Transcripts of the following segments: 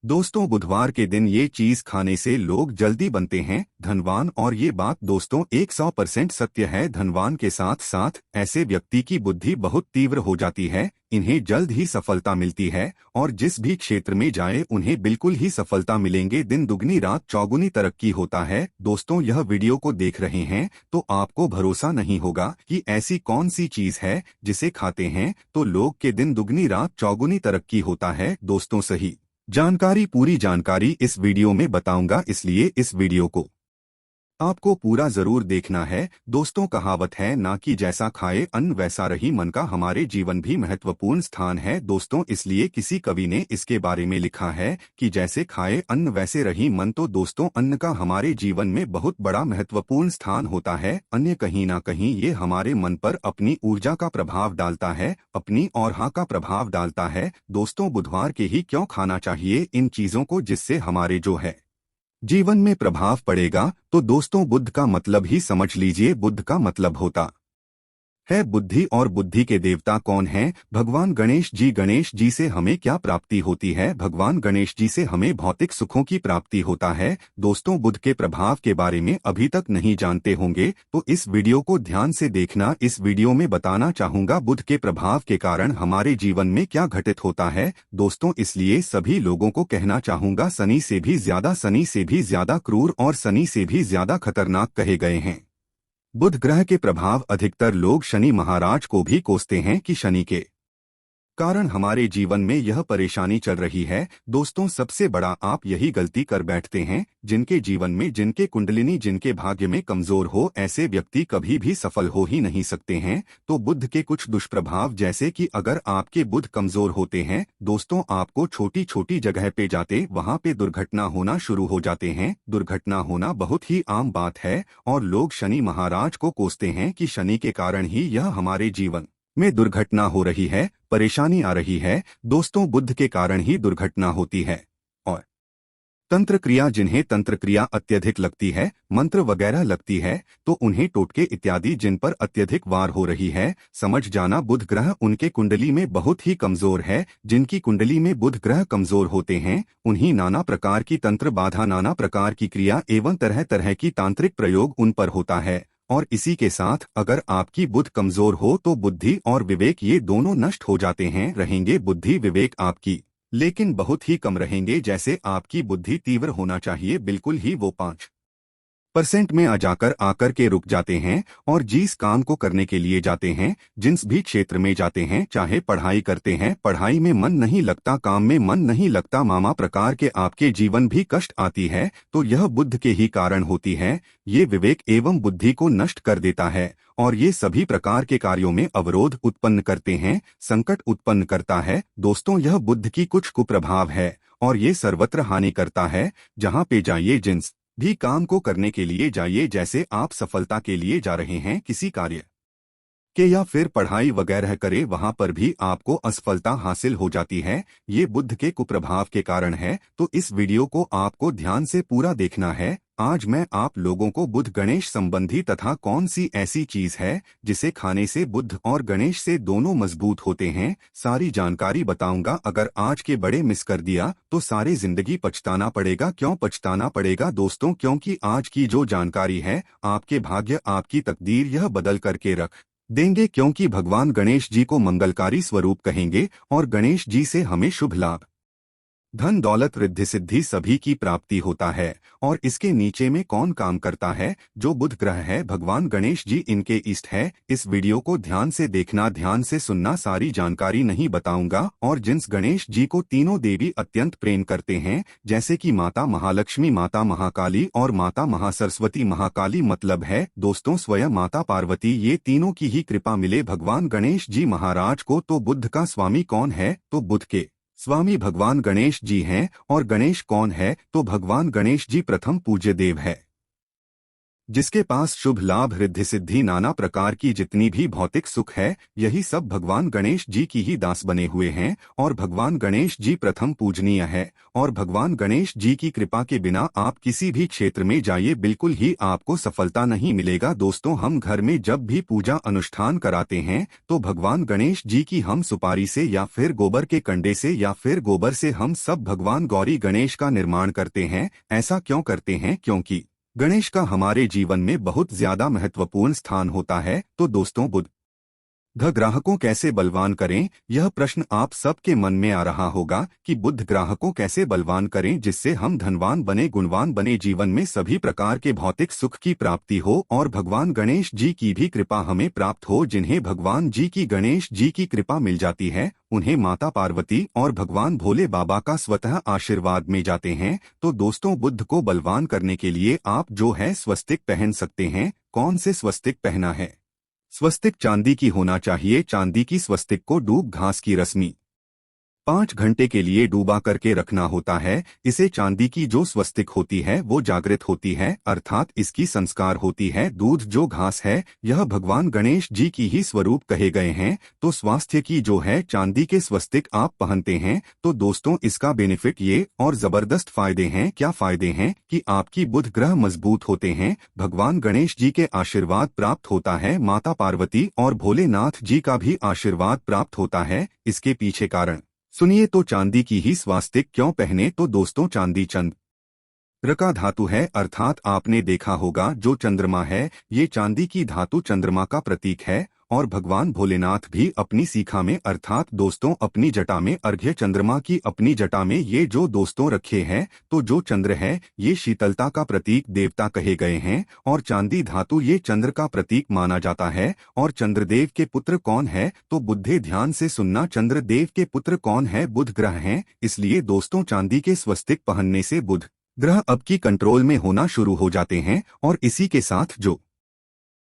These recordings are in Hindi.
दोस्तों, बुधवार के दिन ये चीज खाने से लोग जल्दी बनते हैं धनवान। और ये बात दोस्तों 100% सत्य है। धनवान के साथ साथ ऐसे व्यक्ति की बुद्धि बहुत तीव्र हो जाती है, इन्हें जल्द ही सफलता मिलती है और जिस भी क्षेत्र में जाए उन्हें बिल्कुल ही सफलता मिलेंगे। दिन दुगनी रात चौगुनी तरक्की होता है। दोस्तों, यह वीडियो को देख रहे हैं तो आपको भरोसा नहीं होगा कि ऐसी कौन सी चीज है जिसे खाते हैं तो लोग के दिन दुगनी रात चौगुनी तरक्की होता है। दोस्तों, सही जानकारी, पूरी जानकारी इस वीडियो में बताऊंगा, इसलिए इस वीडियो को आपको पूरा जरूर देखना है। दोस्तों, कहावत है ना कि जैसा खाए अन्न वैसा रही मन का हमारे जीवन भी महत्वपूर्ण स्थान है। दोस्तों, इसलिए किसी कवि ने इसके बारे में लिखा है कि जैसे खाए अन्न वैसे रही मन। तो दोस्तों, अन्न का हमारे जीवन में बहुत बड़ा महत्वपूर्ण स्थान होता है। अन्य कहीं ना कहीं ये हमारे मन पर अपनी ऊर्जा का प्रभाव डालता है, अपनी औरहा का प्रभाव डालता है। दोस्तों, बुधवार के ही क्यों खाना चाहिए इन चीजों को जिससे हमारे जो है जीवन में प्रभाव पड़ेगा। तो दोस्तों, बुध का मतलब ही समझ लीजिए। बुध का मतलब होता है बुद्धि। और बुद्धि के देवता कौन हैं? भगवान गणेश जी। गणेश जी से हमें क्या प्राप्ति होती है? भगवान गणेश जी से हमें भौतिक सुखों की प्राप्ति होता है। दोस्तों, बुध के प्रभाव के बारे में अभी तक नहीं जानते होंगे तो इस वीडियो को ध्यान से देखना। इस वीडियो में बताना चाहूंगा बुध के प्रभाव के कारण हमारे जीवन में क्या घटित होता है। दोस्तों, इसलिए सभी लोगों को कहना चाहूंगा, शनि से भी ज्यादा, शनि से भी ज्यादा क्रूर और शनि से भी ज्यादा खतरनाक कहे गए हैं बुध ग्रह के प्रभाव। अधिकतर लोग शनि महाराज को भी कोसते हैं कि शनि के कारण हमारे जीवन में यह परेशानी चल रही है। दोस्तों, सबसे बड़ा आप यही गलती कर बैठते हैं। जिनके जीवन में, जिनके कुंडलिनी, जिनके भाग्य में कमजोर हो, ऐसे व्यक्ति कभी भी सफल हो ही नहीं सकते हैं। तो बुध के कुछ दुष्प्रभाव, जैसे कि अगर आपके बुध कमजोर होते हैं दोस्तों, आपको छोटी छोटी जगह पे जाते वहां पे दुर्घटना होना शुरू हो जाते हैं। दुर्घटना होना बहुत ही आम बात है और लोग शनि महाराज को कोसते हैं कि शनि के कारण ही यह हमारे जीवन में दुर्घटना हो रही है, परेशानी आ रही है। दोस्तों, बुध के कारण ही दुर्घटना होती है। और तंत्र क्रिया, जिन्हें तंत्र क्रिया अत्यधिक लगती है, मंत्र वगैरह लगती है, तो उन्हें टोटके इत्यादि जिन पर अत्यधिक वार हो रही है, समझ जाना बुध ग्रह उनके कुंडली में बहुत ही कमजोर है। जिनकी कुंडली में बुध ग्रह कमजोर होते हैं उन्हीं नाना प्रकार की तंत्र बाधा, नाना प्रकार की क्रिया एवं तरह तरह की तांत्रिक प्रयोग उन पर होता है। और इसी के साथ अगर आपकी बुध कमजोर हो तो बुद्धि और विवेक ये दोनों नष्ट हो जाते हैं। रहेंगे बुद्धि विवेक आपकी, लेकिन बहुत ही कम रहेंगे। जैसे आपकी बुद्धि तीव्र होना चाहिए, बिल्कुल ही वो 5% में आ जाकर आकर के रुक जाते हैं। और जिस काम को करने के लिए जाते हैं, जिस भी क्षेत्र में जाते हैं, चाहे पढ़ाई करते हैं, पढ़ाई में मन नहीं लगता, काम में मन नहीं लगता, मामा प्रकार के आपके जीवन भी कष्ट आती है, तो यह बुध के ही कारण होती है। ये विवेक एवं बुद्धि को नष्ट कर देता है और ये सभी प्रकार के कार्यों में अवरोध उत्पन्न करते हैं, संकट उत्पन्न करता है। दोस्तों, यह बुध की कुछ कुप्रभाव है और ये सर्वत्र हानि करता है। जहाँ पे जाइए, जिस भी काम को करने के लिए जाइए, जैसे आप सफलता के लिए जा रहे हैं किसी कार्य के या फिर पढ़ाई वगैरह करे, वहां पर भी आपको असफलता हासिल हो जाती है। ये बुध के कुप्रभाव के कारण है। तो इस वीडियो को आपको ध्यान से पूरा देखना है। आज मैं आप लोगों को बुध गणेश संबंधी तथा कौन सी ऐसी चीज है जिसे खाने से बुध और गणेश से दोनों मजबूत होते हैं, सारी जानकारी बताऊंगा। अगर आज के बड़े मिस कर दिया तो सारी जिंदगी पछताना पड़ेगा। क्यों पछताना पड़ेगा दोस्तों? क्योंकि आज की जो जानकारी है आपके भाग्य, आपकी तकदीर यह बदल करके रख देंगे। क्योंकि भगवान गणेश जी को मंगलकारी स्वरूप कहेंगे और गणेश जी से हमें शुभ लाभ, धन दौलत, रिद्धि सिद्धि सभी की प्राप्ति होता है। और इसके नीचे में कौन काम करता है? जो बुध ग्रह है, भगवान गणेश जी इनके इष्ट है। इस वीडियो को ध्यान से देखना, ध्यान से सुनना, सारी जानकारी नहीं बताऊंगा। और जिस गणेश जी को तीनों देवी अत्यंत प्रेम करते हैं, जैसे कि माता महालक्ष्मी, माता महाकाली और माता महासरस्वती। महाकाली मतलब है दोस्तों स्वयं माता पार्वती, ये तीनों की ही कृपा मिले भगवान गणेश जी महाराज को। तो बुध का स्वामी कौन है? तो बुध के स्वामी भगवान गणेश जी हैं। और गणेश कौन है? तो भगवान गणेश जी प्रथम पूज्य देव है। जिसके पास शुभ लाभ रिद्धि सिद्धि नाना प्रकार की जितनी भी भौतिक सुख है, यही सब भगवान गणेश जी की ही दास बने हुए हैं। और भगवान गणेश जी प्रथम पूजनीय है। और भगवान गणेश जी की कृपा के बिना आप किसी भी क्षेत्र में जाइए, बिल्कुल ही आपको सफलता नहीं मिलेगा। दोस्तों, हम घर में जब भी पूजा अनुष्ठान कराते हैं तो भगवान गणेश जी की हम सुपारी से या फिर गोबर के कंडे से या फिर गोबर से हम सब भगवान गौरी गणेश का निर्माण करते हैं। ऐसा क्यों करते हैं? क्योंकि गणेश का हमारे जीवन में बहुत ज्यादा महत्वपूर्ण स्थान होता है। तो दोस्तों, बुध ग्राहकों कैसे बलवान करें, यह प्रश्न आप सबके मन में आ रहा होगा कि बुध ग्राहकों कैसे बलवान करें जिससे हम धनवान बने, गुणवान बने, जीवन में सभी प्रकार के भौतिक सुख की प्राप्ति हो और भगवान गणेश जी की भी कृपा हमें प्राप्त हो। जिन्हें भगवान जी की गणेश जी की कृपा मिल जाती है, उन्हें माता पार्वती और भगवान भोले बाबा का स्वतः आशीर्वाद में जाते हैं। तो दोस्तों, बुध को बलवान करने के लिए आप जो है स्वस्तिक पहन सकते हैं। कौन से स्वस्तिक पहना है? स्वस्तिक चांदी की होना चाहिए। चांदी की स्वस्तिक को डूब घास की रस्मी 5 घंटे के लिए डूबा करके रखना होता है। इसे चांदी की जो स्वस्तिक होती है वो जागृत होती है, अर्थात इसकी संस्कार होती है। दूध जो घास है, यह भगवान गणेश जी की ही स्वरूप कहे गए हैं। तो स्वास्थ्य की जो है चांदी के स्वस्तिक आप पहनते हैं तो दोस्तों, इसका बेनिफिट ये और जबरदस्त फायदे हैं। क्या फायदे हैं? कि आपकी बुध ग्रह मजबूत होते हैं, भगवान गणेश जी के आशीर्वाद प्राप्त होता है, माता पार्वती और भोलेनाथ जी का भी आशीर्वाद प्राप्त होता है। इसके पीछे कारण सुनिए। तो चांदी की ही स्वास्तिक क्यों पहने? तो दोस्तों, चांदी चंद्र का धातु है, अर्थात आपने देखा होगा जो चंद्रमा है, ये चांदी की धातु चंद्रमा का प्रतीक है। और भगवान भोलेनाथ भी अपनी सीखा में, अर्थात दोस्तों अपनी जटा में, अर्घ्य चंद्रमा की अपनी जटा में ये जो दोस्तों रखे हैं। तो जो चंद्र है, ये शीतलता का प्रतीक देवता कहे गए हैं और चांदी धातु ये चंद्र का प्रतीक माना जाता है। और चंद्रदेव के पुत्र कौन है? तो बुद्धे ध्यान से सुनना, चंद्रदेव के पुत्र कौन है? बुध ग्रह हैं। इसलिए दोस्तों, चांदी के स्वस्तिक पहनने से बुध ग्रह अब की कंट्रोल में होना शुरू हो जाते हैं। और इसी के साथ जो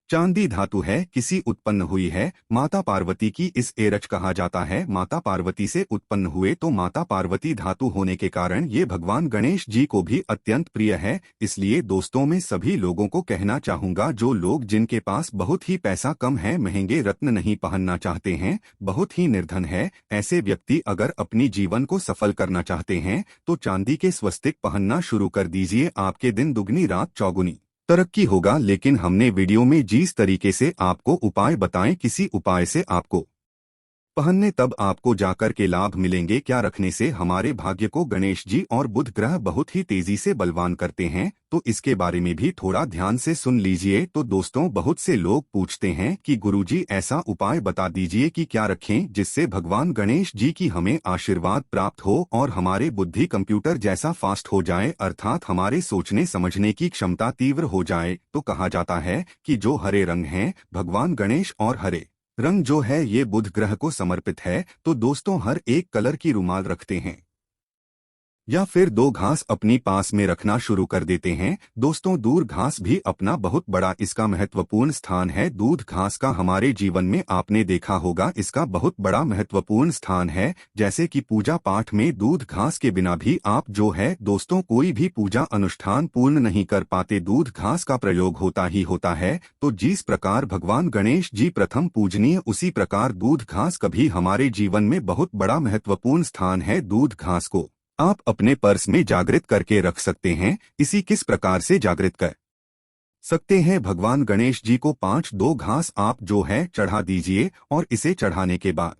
चांदी धातु है किसी उत्पन्न हुई है, माता पार्वती की इस एरच कहा जाता है। माता पार्वती से उत्पन्न हुए तो माता पार्वती धातु होने के कारण ये भगवान गणेश जी को भी अत्यंत प्रिय है। इसलिए दोस्तों, मैं सभी लोगों को कहना चाहूंगा, जो लोग जिनके पास बहुत ही पैसा कम है, महंगे रत्न नहीं पहनना चाहते हैं, बहुत ही निर्धन है, ऐसे व्यक्ति अगर अपनी जीवन को सफल करना चाहते हैं तो चांदी के स्वस्तिक पहनना शुरू कर दीजिए। आपके दिन दुगनी रात चौगुनी तरक्की होगा। लेकिन हमने वीडियो में जिस तरीके से आपको उपाय बताएं, किसी उपाय से आपको पहनने तब आपको जाकर के लाभ मिलेंगे। क्या रखने से हमारे भाग्य को गणेश जी और बुध ग्रह बहुत ही तेजी से बलवान करते हैं, तो इसके बारे में भी थोड़ा ध्यान से सुन लीजिए। तो दोस्तों, बहुत से लोग पूछते हैं कि गुरुजी ऐसा उपाय बता दीजिए कि क्या रखें जिससे भगवान गणेश जी की हमें आशीर्वाद प्राप्त हो और हमारे बुद्धि कंप्यूटर जैसा फास्ट हो जाए, अर्थात हमारे सोचने समझने की क्षमता तीव्र हो जाए। तो कहा जाता है कि जो हरे रंग हैं, भगवान गणेश और हरे रंग जो है ये बुध ग्रह को समर्पित है। तो दोस्तों, हर एक कलर की रुमाल रखते हैं या फिर 2 घास अपनी पास में रखना शुरू कर देते हैं। दोस्तों, दूध घास भी अपना बहुत बड़ा इसका महत्वपूर्ण स्थान है। दूध घास का हमारे जीवन में आपने देखा होगा, इसका बहुत बड़ा महत्वपूर्ण स्थान है। जैसे कि पूजा पाठ में दूध घास के बिना भी आप जो है दोस्तों कोई भी पूजा अनुष्ठान पूर्ण नहीं कर पाते, दूध घास का प्रयोग होता ही होता है। तो जिस प्रकार भगवान गणेश जी प्रथम पूजनीय, उसी प्रकार दूध घास कभी हमारे जीवन में बहुत बड़ा महत्वपूर्ण स्थान है। दूध घास को आप अपने पर्स में जागृत करके रख सकते हैं। इसी किस प्रकार से जागृत कर सकते हैं? भगवान गणेश जी को 5 घास आप जो है चढ़ा दीजिए और इसे चढ़ाने के बाद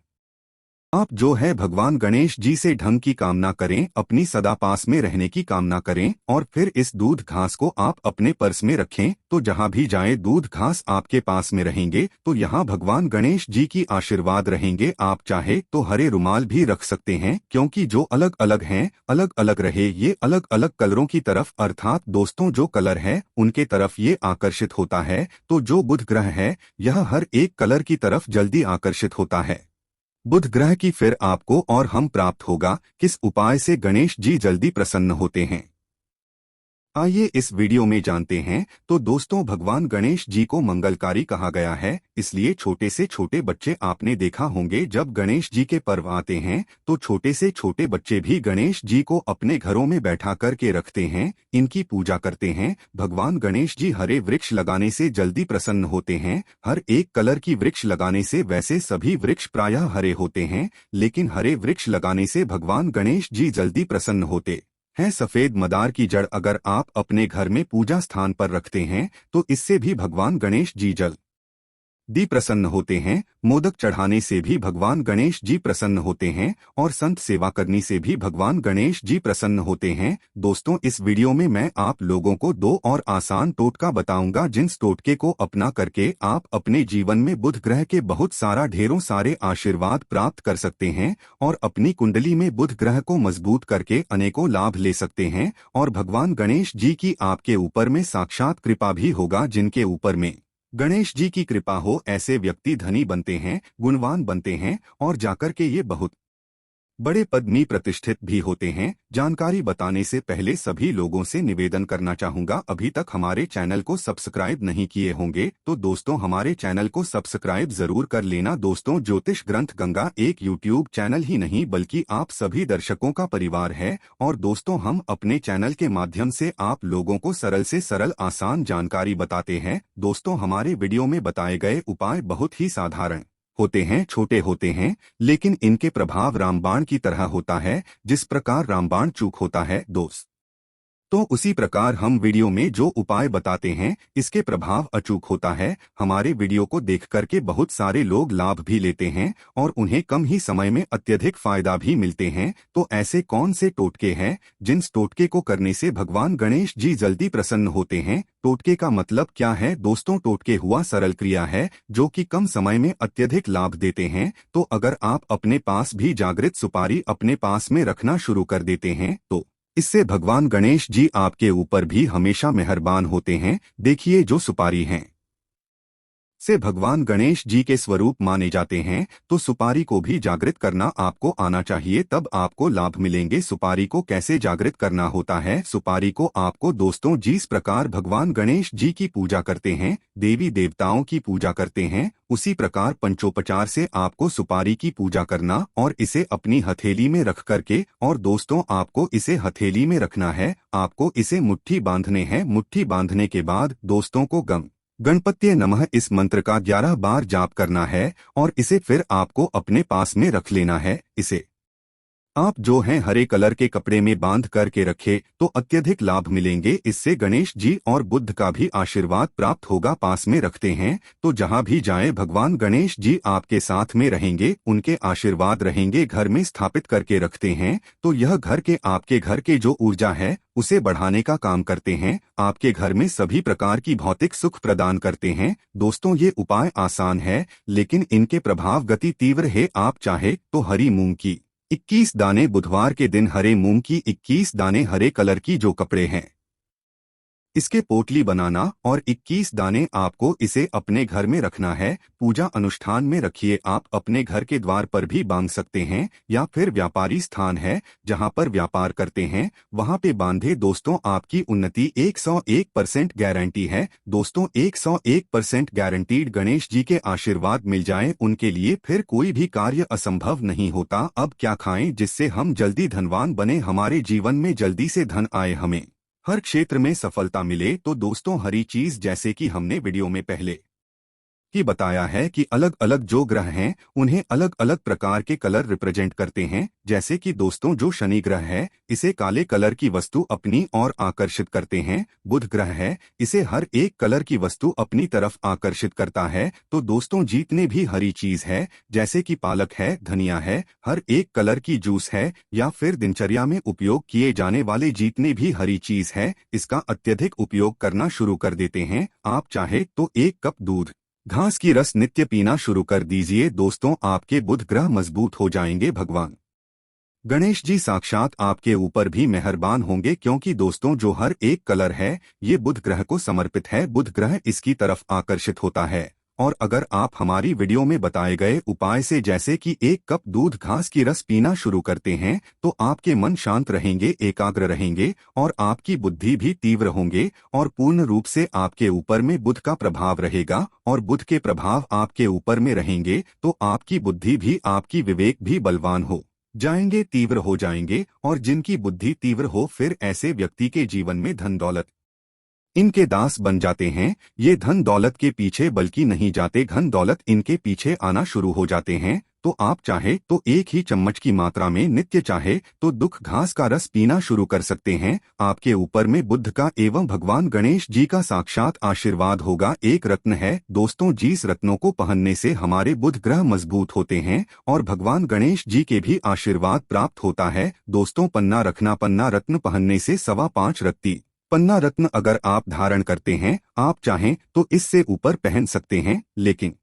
आप जो है भगवान गणेश जी से ढंग की कामना करें, अपनी सदा पास में रहने की कामना करें और फिर इस दूध घास को आप अपने पर्स में रखें। तो जहां भी जाए दूध घास आपके पास में रहेंगे तो यहां भगवान गणेश जी की आशीर्वाद रहेंगे। आप चाहे तो हरे रुमाल भी रख सकते हैं, क्योंकि जो अलग अलग हैं, अलग अलग रहे, ये अलग अलग कलरों की तरफ, अर्थात दोस्तों जो कलर है उनके तरफ ये आकर्षित होता है। तो जो बुध ग्रह है, यह हर एक कलर की तरफ जल्दी आकर्षित होता है। बुध ग्रह की फिर आपको और हम प्राप्त होगा। किस उपाय से गणेश जी जल्दी प्रसन्न होते हैं? आइए इस वीडियो में जानते हैं। तो दोस्तों, भगवान गणेश जी को मंगलकारी कहा गया है, इसलिए छोटे से छोटे बच्चे आपने देखा होंगे जब गणेश जी के पर्व आते हैं तो छोटे से छोटे बच्चे भी गणेश जी को अपने घरों में बैठा करके रखते हैं, इनकी पूजा करते हैं। भगवान गणेश जी हरे वृक्ष लगाने से जल्दी प्रसन्न होते हैं। हर एक कलर की वृक्ष लगाने से, वैसे सभी वृक्ष प्रायः हरे होते हैं, लेकिन हरे वृक्ष लगाने से भगवान गणेश जी जल्दी प्रसन्न होते हैं। सफेद मदार की जड़ अगर आप अपने घर में पूजा स्थान पर रखते हैं तो इससे भी भगवान गणेश जी जल्दी प्रसन्न होते हैं। मोदक चढ़ाने से भी भगवान गणेश जी प्रसन्न होते हैं और संत सेवा करने से भी भगवान गणेश जी प्रसन्न होते हैं। दोस्तों, इस वीडियो में मैं आप लोगों को 2 और आसान टोटका बताऊंगा, जिस टोटके को अपना करके आप अपने जीवन में बुध ग्रह के बहुत सारा ढेरों सारे आशीर्वाद प्राप्त कर सकते हैं और अपनी कुंडली में बुध ग्रह को मजबूत करके अनेकों लाभ ले सकते हैं। और भगवान गणेश जी की आपके ऊपर में साक्षात कृपा भी होगा। जिनके ऊपर में गणेश जी की कृपा हो, ऐसे व्यक्ति धनी बनते हैं, गुणवान बनते हैं और जाकर के ये बहुत बड़े पद में प्रतिष्ठित भी होते हैं। जानकारी बताने से पहले सभी लोगों से निवेदन करना चाहूंगा, अभी तक हमारे चैनल को सब्सक्राइब नहीं किए होंगे तो दोस्तों हमारे चैनल को सब्सक्राइब जरूर कर लेना। दोस्तों, ज्योतिष ग्रंथ गंगा एक यूट्यूब चैनल ही नहीं बल्कि आप सभी दर्शकों का परिवार है। और दोस्तों, हम अपने चैनल के माध्यम से आप लोगों को सरल से सरल आसान जानकारी बताते हैं। दोस्तों, हमारे वीडियो में बताए गए उपाय बहुत ही साधारण होते हैं, छोटे होते हैं, लेकिन इनके प्रभाव रामबाण की तरह होता है। जिस प्रकार रामबाण चूक होता है तो उसी प्रकार हम वीडियो में जो उपाय बताते हैं इसके प्रभाव अचूक होता है। हमारे वीडियो को देख करके बहुत सारे लोग लाभ भी लेते हैं और उन्हें कम ही समय में अत्यधिक फायदा भी मिलते हैं। तो ऐसे कौन से टोटके हैं जिन टोटके को करने से भगवान गणेश जी जल्दी प्रसन्न होते हैं? टोटके का मतलब क्या है? दोस्तों, टोटके हुआ सरल क्रिया है जो कि कम समय में अत्यधिक लाभ देते हैं। तो अगर आप अपने पास भी जागृत सुपारी अपने पास में रखना शुरू कर देते हैं तो इससे भगवान गणेश जी आपके ऊपर भी हमेशा मेहरबान होते हैं। देखिए, जो सुपारी हैं से भगवान गणेश जी के स्वरूप माने जाते हैं, तो सुपारी को भी जागृत करना आपको आना चाहिए, तब आपको लाभ मिलेंगे। सुपारी को कैसे जागृत करना होता है? सुपारी को आपको दोस्तों जिस प्रकार भगवान गणेश जी की पूजा करते हैं, देवी देवताओं की पूजा करते हैं, उसी प्रकार पंचोपचार से आपको सुपारी की पूजा करना और इसे अपनी हथेली में रख करके, और दोस्तों आपको इसे हथेली में रखना है, आपको इसे मुट्ठी बांधने हैं। मुट्ठी बांधने के बाद दोस्तों को गणपत्ये नमः इस मंत्र का 11 बार जाप करना है और इसे फिर आपको अपने पास में रख लेना है। इसे आप जो हैं हरे कलर के कपड़े में बांध करके रखे तो अत्यधिक लाभ मिलेंगे। इससे गणेश जी और बुद्ध का भी आशीर्वाद प्राप्त होगा। पास में रखते हैं तो जहां भी जाएं भगवान गणेश जी आपके साथ में रहेंगे, उनके आशीर्वाद रहेंगे। घर में स्थापित करके रखते हैं तो यह घर के आपके घर के जो ऊर्जा है उसे बढ़ाने का काम करते हैं, आपके घर में सभी प्रकार की भौतिक सुख प्रदान करते हैं। दोस्तों, ये उपाय आसान है लेकिन इनके प्रभाव गति तीव्र है। आप चाहे तो हरी मूंग की 21 दाने, बुधवार के दिन हरे मूंग की 21 दाने, हरे कलर की जो कपड़े हैं इसके पोटली बनाना और 21 दाने आपको इसे अपने घर में रखना है। पूजा अनुष्ठान में रखिए। आप अपने घर के द्वार पर भी बांध सकते हैं या फिर व्यापारी स्थान है जहां पर व्यापार करते हैं वहां पे बांधे। दोस्तों, आपकी उन्नति 101% गारंटी है। दोस्तों, 101% गारंटीड गणेश जी के आशीर्वाद मिल जाए उनके लिए फिर कोई भी कार्य असंभव नहीं होता। अब क्या खाएं जिससे हम जल्दी धनवान बने, हमारे जीवन में जल्दी से धन आए, हमें हर क्षेत्र में सफलता मिले? तो दोस्तों, हरी चीज, जैसे कि हमने वीडियो में पहले कि बताया है कि अलग अलग जो ग्रह हैं उन्हें अलग अलग प्रकार के कलर रिप्रेजेंट करते हैं। जैसे कि दोस्तों, जो शनि ग्रह है इसे काले कलर की वस्तु अपनी ओर आकर्षित करते हैं। बुध ग्रह है, इसे हर एक कलर की वस्तु अपनी तरफ आकर्षित करता है। तो दोस्तों, जितने भी हरी चीज है जैसे कि पालक है, धनिया है, हर एक कलर की जूस है या फिर दिनचर्या में उपयोग किए जाने वाले जितने भी हरी चीज है, इसका अत्यधिक उपयोग करना शुरू कर देते हैं। आप चाहे तो 1 कप दूध घास की रस नित्य पीना शुरू कर दीजिए। दोस्तों, आपके बुध ग्रह मजबूत हो जाएंगे। भगवान गणेश जी साक्षात आपके ऊपर भी मेहरबान होंगे, क्योंकि दोस्तों जो हर एक कलर है ये बुध ग्रह को समर्पित है। बुध ग्रह इसकी तरफ आकर्षित होता है और अगर आप हमारी वीडियो में बताए गए उपाय से जैसे कि 1 कप दूध घास की रस पीना शुरू करते हैं तो आपके मन शांत रहेंगे, एकाग्र रहेंगे और आपकी बुद्धि भी तीव्र होंगे और पूर्ण रूप से आपके ऊपर में बुध का प्रभाव रहेगा और बुध के प्रभाव आपके ऊपर में रहेंगे तो आपकी बुद्धि भी, आपकी विवेक भी बलवान हो जाएंगे, तीव्र हो जाएंगे। और जिनकी बुद्धि तीव्र हो फिर ऐसे व्यक्ति के जीवन में धन दौलत इनके दास बन जाते हैं। ये धन दौलत के पीछे बल्कि नहीं जाते, धन दौलत इनके पीछे आना शुरू हो जाते हैं। तो आप चाहे तो एक ही चम्मच की मात्रा में नित्य चाहे तो दुख घास का रस पीना शुरू कर सकते हैं। आपके ऊपर में बुद्ध का एवं भगवान गणेश जी का साक्षात आशीर्वाद होगा। एक रत्न है दोस्तों, जिस रत्नों को पहनने से हमारे बुध ग्रह मजबूत होते हैं और भगवान गणेश जी के भी आशीर्वाद प्राप्त होता है। दोस्तों पन्ना रखना, पन्ना रत्न पहनने से 5.25 रत्ती पन्ना रत्न अगर आप धारण करते हैं, आप चाहें तो इससे ऊपर पहन सकते हैं, लेकिन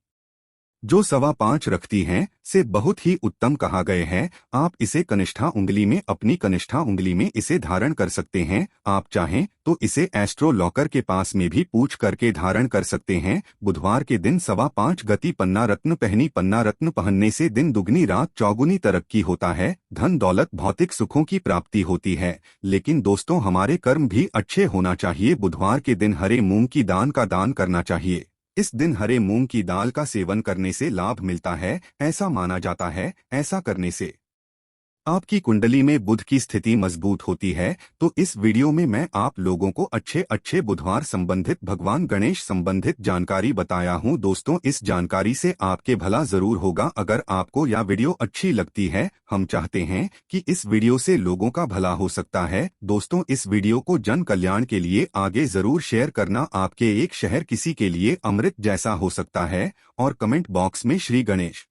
जो 5.25 रखती हैं से बहुत ही उत्तम कहा गए हैं। आप इसे कनिष्ठा उंगली में, अपनी कनिष्ठा उंगली में इसे धारण कर सकते हैं। आप चाहें तो इसे एस्ट्रो लॉकर के पास में भी पूछ करके धारण कर सकते हैं। बुधवार के दिन 5.25 गति पन्ना रत्न पहनी, पन्ना रत्न पहनने से दिन दुगनी रात चौगुनी तरक्की होता है, धन दौलत भौतिक सुखों की प्राप्ति होती है। लेकिन दोस्तों हमारे कर्म भी अच्छे होना चाहिए। बुधवार के दिन हरे मूंग की दान का दान करना चाहिए। इस दिन हरे मूंग की दाल का सेवन करने से लाभ मिलता है, ऐसा माना जाता है। ऐसा करने से आपकी कुंडली में बुध की स्थिति मजबूत होती है। तो इस वीडियो में मैं आप लोगों को अच्छे अच्छे बुधवार संबंधित, भगवान गणेश संबंधित जानकारी बताया हूं। दोस्तों इस जानकारी से आपके भला जरूर होगा। अगर आपको यह वीडियो अच्छी लगती है, हम चाहते हैं कि इस वीडियो से लोगों का भला हो सकता है। दोस्तों इस वीडियो को जन कल्याण के लिए आगे जरूर शेयर करना। आपके एक शहर किसी के लिए अमृत जैसा हो सकता है। और कमेंट बॉक्स में श्री गणेश